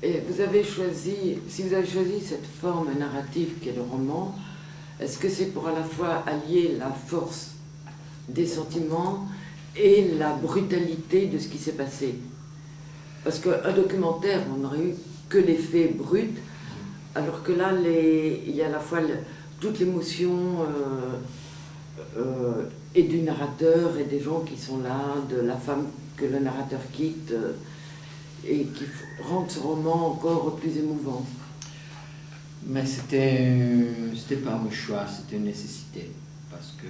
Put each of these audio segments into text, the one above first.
Et vous avez choisi, si vous avez choisi cette forme narrative qu'est le roman, est-ce que c'est pour à la fois allier la force des sentiments et la brutalité de ce qui s'est passé? Parce qu'un documentaire, on n'aurait eu que les faits bruts, alors que là, il y a à la fois toute l'émotion et du narrateur et des gens qui sont là, de la femme que le narrateur quitte, et qui rendent ce roman encore plus émouvant. Mais c'était pas un choix, c'était une nécessité. Parce que,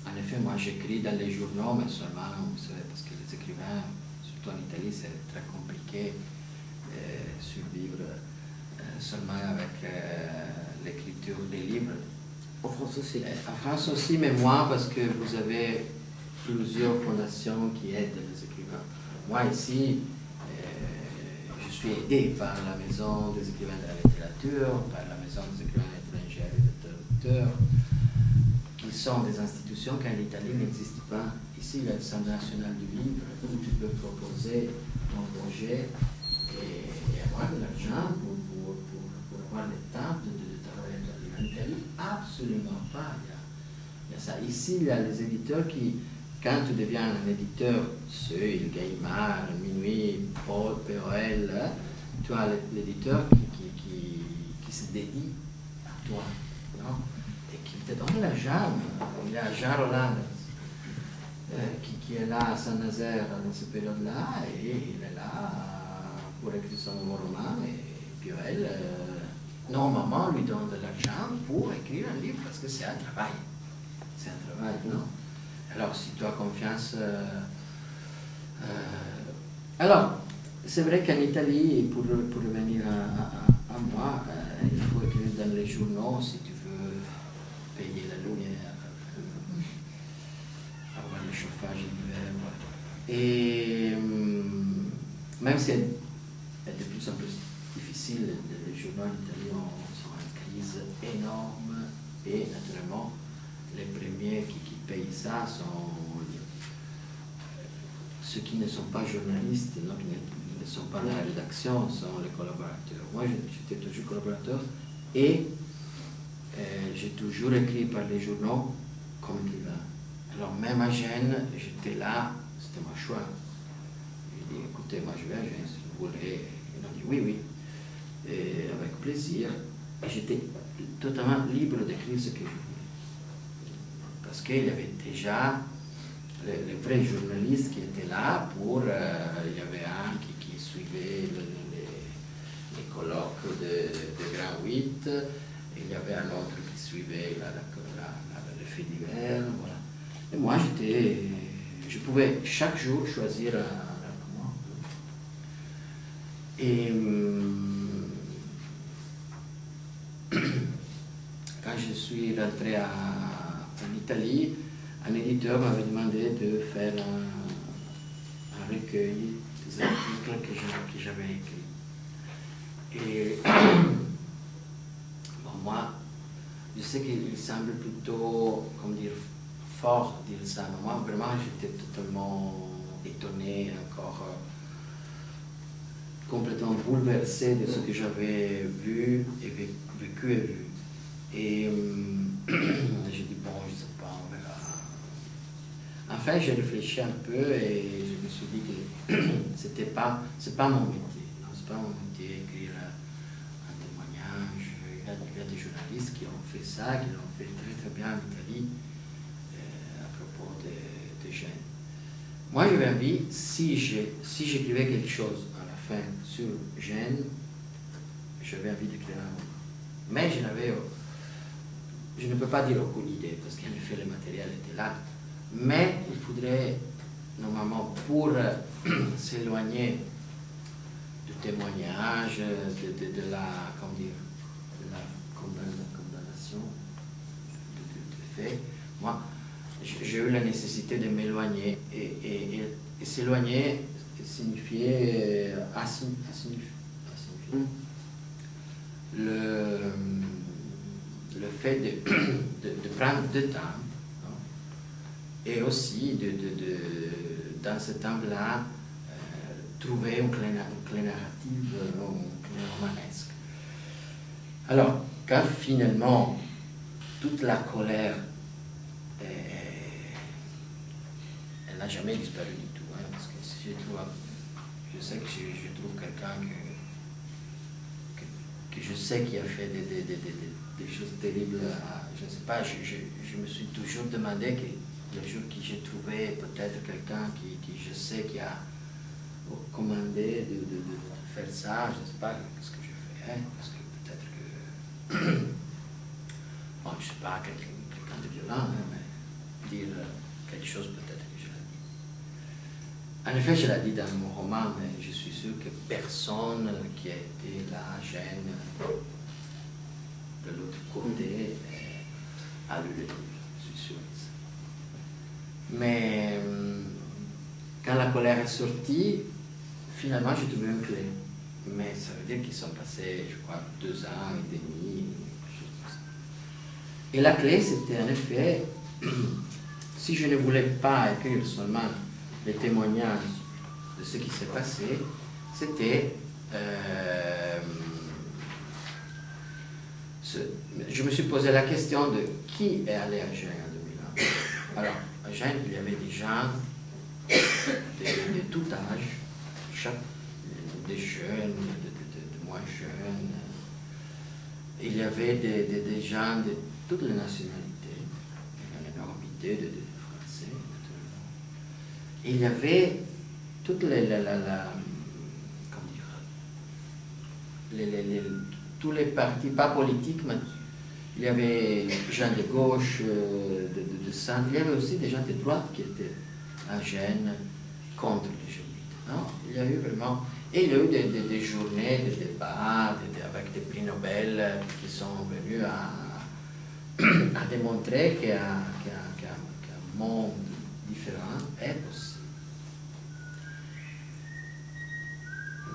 en effet, moi j'écris dans les journaux, mais seulement, vous savez, parce que les écrivains, surtout en Italie, c'est très compliqué survivre seulement avec l'écriture des livres. En France aussi. En France aussi, mais moi, parce que vous avez plusieurs fondations qui aident les écrivains. Moi, ici, je suis aidé par la Maison des écrivains de la littérature, par la Maison des écrivains étrangers et des traducteurs, qui sont des institutions qui en Italie n'existent pas. Ici, il y a le Centre national du livre, où tu peux proposer ton projet et avoir de l'argent pour avoir le temps de travailler dans le livre. En Italie, absolument pas. Il y a ça. Ici, il y a les éditeurs qui, quand tu deviens un éditeur, Seuil, Gallimard, Minuit, Paul, POL, tu as l'éditeur qui se dédie à toi, non? Et qui te donne l'argent. Il y a Jean Roland qui est là à Saint-Nazaire dans cette période-là, et il est là pour écrire son nouveau roman, et POL, normalement, lui donne de l'argent pour écrire un livre, parce que c'est un travail. C'est un travail, non? Alors, si tu as confiance... alors, c'est vrai qu'en Italie, pour revenir à moi, il faut écrire dans les journaux si tu veux payer la lumière, avoir le chauffage d'hiver. Et même si c'est de plus en plus difficile, les journaux italiens sont en crise énorme, et naturellement, les premiers qui payent ça sont ceux qui ne sont pas journalistes, non, qui ne sont pas dans la rédaction, sont les collaborateurs. Moi, j'étais toujours collaborateur et j'ai toujours écrit par les journaux comme écrivain. Alors, même à Gênes, j'étais là, c'était mon choix. J'ai dit, écoutez, moi je vais à Gênes, si vous voulez. Ils ont dit oui, oui, et avec plaisir. Et j'étais totalement libre d'écrire ce que je voulais. Parce qu'il y avait déjà les vrais journalistes qui étaient là pour... il y avait un qui suivait les colloques de Grand 8, et il y avait un autre qui suivait le fait divers, voilà. Et moi, je pouvais chaque jour choisir un roman. Et quand je suis rentré en Italie, un éditeur m'avait demandé de faire un recueil des articles que j'avais écrits. Et bon, moi, je sais qu'il semble plutôt, comme dire, fort dire ça, mais moi, vraiment, j'étais totalement étonné, encore complètement bouleversé de ce que j'avais vu et vécu et vu. Et j'ai dit, bon, je ne sais pas, on verra. Enfin, j'ai réfléchi un peu et je me suis dit que c'est pas mon métier. Non, c'est pas mon métier écrire un témoignage. Il y a des journalistes qui ont fait ça, qui l'ont fait très très bien en Italie à propos des Gênes. Moi, j'avais envie, si j'écrivais quelque chose à la fin sur Gênes, j'avais envie d'écrire un roman. Mais je ne peux pas dire aucune idée, parce qu'en effet, le matériel était là. Mais il faudrait, normalement, pour s'éloigner du témoignage, de la condamnation de fait, moi, j'ai eu la nécessité de m'éloigner. Et s'éloigner signifiait le fait de prendre du temps, non? Et aussi dans ce temps-là trouver une clé narrative, une clé romanesque. Alors, quand finalement toute la colère, elle n'a jamais disparu du tout, hein, parce que si je sais que je trouve quelqu'un que je sais qui a fait des choses terribles, je ne sais pas, je me suis toujours demandé que le jour que j'ai trouvé peut-être quelqu'un qui je sais qui a commandé de faire ça, je ne sais pas ce que je fais, hein, parce que peut-être que bon, je ne suis pas quelqu'un de violent, hein, mais dire quelque chose peut-être que je l'ai dit. En effet, je l'ai dit dans mon roman, mais je suis sûr que personne qui a été là, gêne, de l'autre côté, a lu le livre, je suis sûr de ça. Mais quand la colère est sortie, finalement j'ai trouvé une clé. Mais ça veut dire qu'ils sont passés, je crois, 2 ans et demi, quelque chose comme ça. Et la clé, c'était en effet, si je ne voulais pas écrire seulement les témoignages de ce qui s'est passé, c'était... je me suis posé la question de qui est allé à Gênes en 2001. Alors, à Gênes, il y avait des gens de tout âge, des jeunes, de moins jeunes. Il y avait des gens de toutes les nationalités, une énormité de Français. Il y avait toutes tous les partis, pas politiques, mais il y avait des gens de gauche, de centre, il y avait aussi des gens de droite qui étaient à Gênes contre les jésuites. Non, il y a eu vraiment... Et il y a eu des journées, des débats avec des prix Nobel qui sont venus à démontrer qu'un monde différent est possible.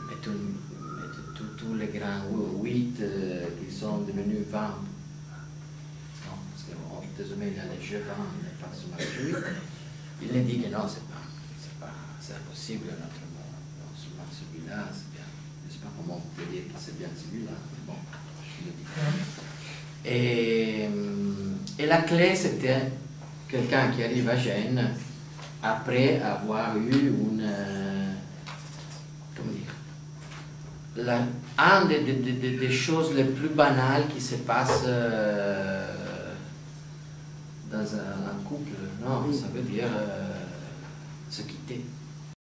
Mais tous les grands 8 qui sont devenus 20, non, parce que désormais il y a les jeux 20, mais pas seulement les jeux 8, il a dit que non, c'est impossible notre monde, non seulement celui-là, c'est bien, je ne sais pas comment on peut dire que c'est bien celui-là, mais bon, je le dis. Et la clé, c'était quelqu'un qui arrive à Gênes après avoir eu une... comment dire, un des choses les plus banales qui se passent dans un couple, non, ça veut dire se quitter.